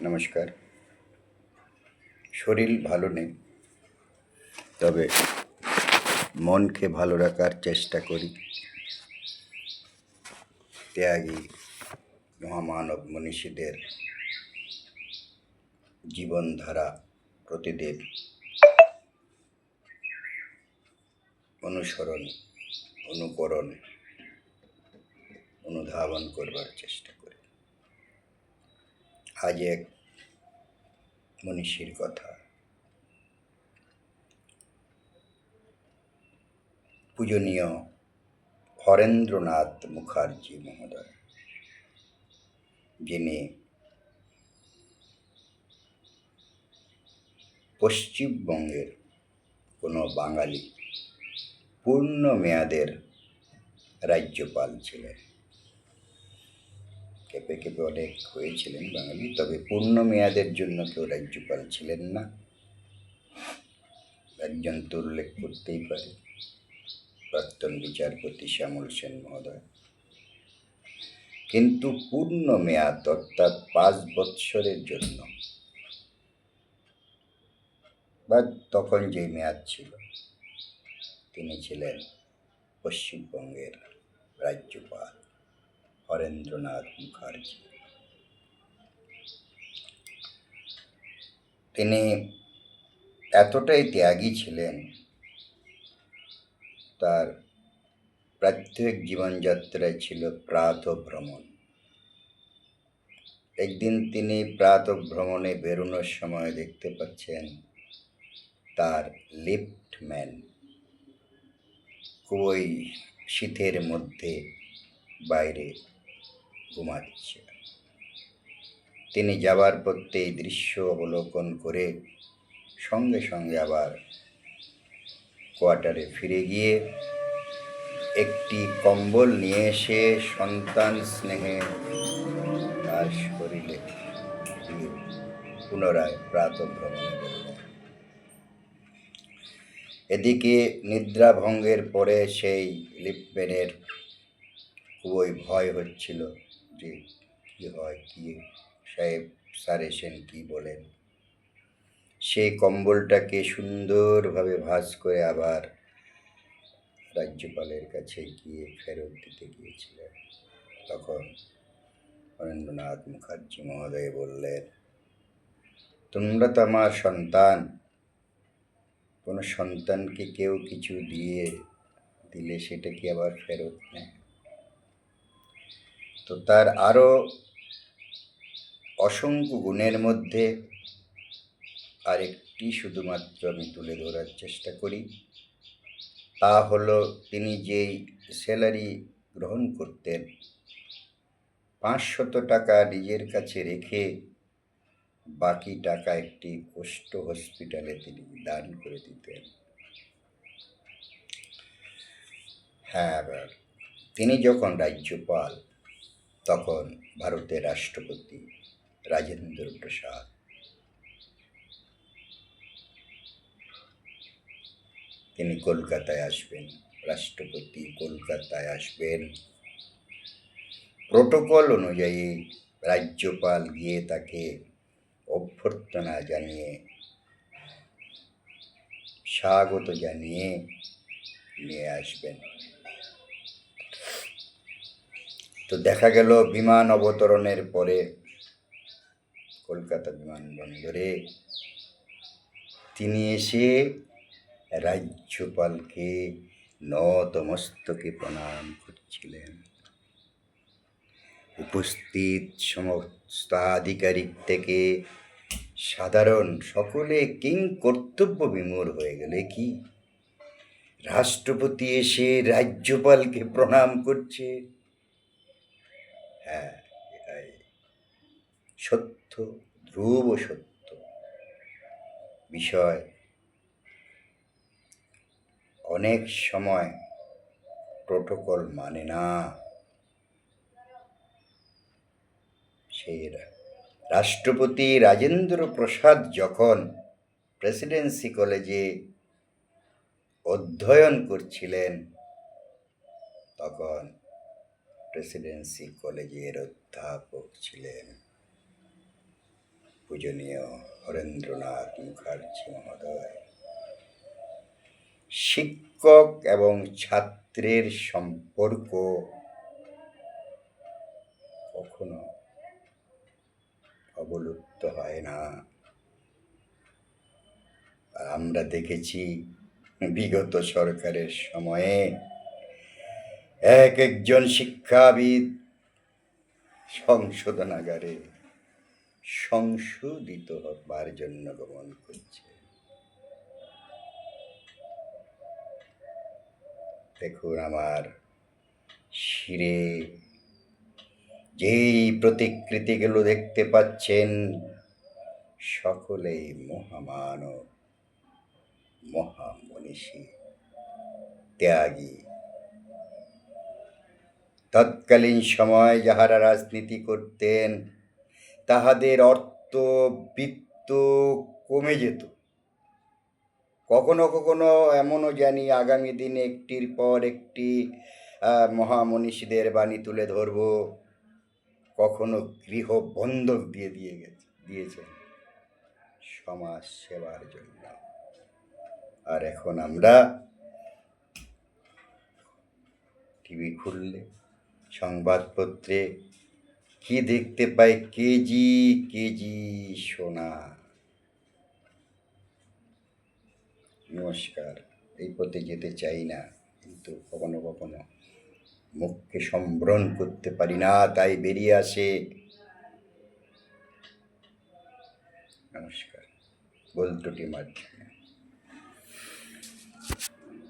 নমস্কার। শরীর ভালো নেই, তবে মনকে ভালো রাখার চেষ্টা করি। ত্যাগী মহামানব মনীষীদের জীবনধারা প্রতিদিন অনুসরণ, অনুকরণ, অনুধাবন করবার চেষ্টা করি। আজ এক মনীষীর কথা, পূজনীয় হরেন্দ্রনাথ মুখার্জি মহোদয়, যিনি পশ্চিমবঙ্গের কোনো বাঙালি পূর্ণ মেয়াদের রাজ্যপাল ছিলেন। কেঁপে কেঁপে অনেক হয়েছিলেন বাঙালি, তবে পূর্ণ মেয়াদের জন্য কেউ রাজ্যপাল ছিলেন না। একজন তো উল্লেখ করতেই পারে, প্রাক্তন বিচারপতি শ্যামল সেন মহোদয়। কিন্তু পূর্ণ মেয়াদ অর্থাৎ 5 বৎসরের জন্য, বা তখন যে মেয়াদ ছিল, তিনি ছিলেন পশ্চিমবঙ্গের রাজ্যপাল হরেন্দ্রনাথ মুখার্জি। তিনি এতটাই ত্যাগী ছিলেন, তার প্রাত্যহিক জীবনযাত্রায় ছিল প্রাতঃভ্রমণ। একদিন তিনি প্রাতঃভ্রমণে বেরোনোর সময় দেখতে পাচ্ছেন তার লিফটম্যান খুবই শীতের মধ্যে বাইরে ঘুমাচ্ছে। তিনি যাবার পথে এই দৃশ্য অবলোকন করে সঙ্গে সঙ্গে আবার কোয়ার্টারে ফিরে গিয়ে একটি কম্বল নিয়ে এসে সন্তান স্নেহে তার শরীরে দিয়ে পুনরায় প্রাতঃভ্রমণে বেরোলেন। এদিকে নিদ্রাভঙ্গের পরে সেই লিফটম্যানের খুবই ভয় হচ্ছিল যে কী হয়, কি সাহেব স্যার এসেন কী বলেন। সেই কম্বলটাকে সুন্দরভাবে ভাঁজ করে আবার রাজ্যপালের কাছে গিয়ে ফেরত দিতে গিয়েছিলেন। তখন হরেন্দ্রনাথ মুখার্জি মহোদয় বললেন, তোমরা তো আমার সন্তান, কোনো সন্তানকে কেউ কিছু দিলে সেটা কি আবার ফেরত নেয়? তো তার আরও অসংখ্য গুণের মধ্যে আরেকটি শুধুমাত্র আমি তুলে ধরার চেষ্টা করি। তা হলো, তিনি যেই স্যালারি গ্রহণ করতেন, 500 টাকা নিজের কাছে রেখে বাকি টাকা একটি কুষ্ঠ হসপিটালে তিনি দান করে দিতেন। হ্যাঁ, তিনি যখন রাজ্যপাল, তখন ভারতের রাষ্ট্রপতি রাজেন্দ্র প্রসাদ। তিনি কলকাতায় আসবেন, রাষ্ট্রপতি কলকাতায় আসবেন। প্রোটোকল অনুযায়ী রাজ্যপাল গিয়ে তাকে অভ্যর্থনা জানিয়ে, স্বাগত জানিয়ে নিয়ে আসবেন। তো দেখা গেল বিমান অবতরণের পরে কলকাতা বিমানবন্দরে তিনি এসে রাজ্যপালকে নতমস্তকে প্রণাম করছিলেন। উপস্থিত সমস্ত আধিকারিক থেকে সাধারণ সকলে কিং কর্তব্য বিমূঢ় হয়ে গেলে, কি রাষ্ট্রপতি এসে রাজ্যপালকে প্রণাম করছে! হ্যাঁ, এটাই সত্য, ধ্রুব সত্য বিষয়। অনেক সময় প্রোটোকল মানে না। সেই রাষ্ট্রপতি রাজেন্দ্র প্রসাদ যখন প্রেসিডেন্সি কলেজে অধ্যয়ন করছিলেন, তখন প্রেসিডেন্সি কলেজের অধ্যাপক ছিলেন পূজনীয় হরেন্দ্রনাথ মুখার্জি মহোদয়, শিক্ষক এবং ছাত্রের সম্পর্ক কখনো অবলুপ্ত হয় না। আমরা দেখেছি বিগত সরকারের সময়ে এক একজন শিক্ষাবিদ সংশোধনাগারে সংশোধিত হবার জন্য গমন করছে। দেখুন, আমার শিরে যেই প্রতিকৃতিগুলো দেখতে পাচ্ছেন সকলেই মহামানব, মহামনীষী, ত্যাগী। তৎকালীন সময় যাহারা রাজনীতি করতেন তাহাদের অর্থ বৃত্ত কমে যেত। কখনো কখনো এমনও জানি আগামী দিনে একটির পর একটি মহামনীষীদের বাণী তুলে ধরব, কখনো গৃহ বন্ধক দিয়েছেন সমাজ সেবার জন্য। আর এখন আমরা টিভি খুললে সংবাদপত্রে কি দেখতে পাই? কেজি কেজি সোনা। নমস্কার, এই পথে যেতে চাই না, কিন্তু কখনো কখনো মুখকে সম্বরণ করতে পারি না, তাই বেরিয়ে আসে। নমস্কার, বলতুটি মাধ্যমে।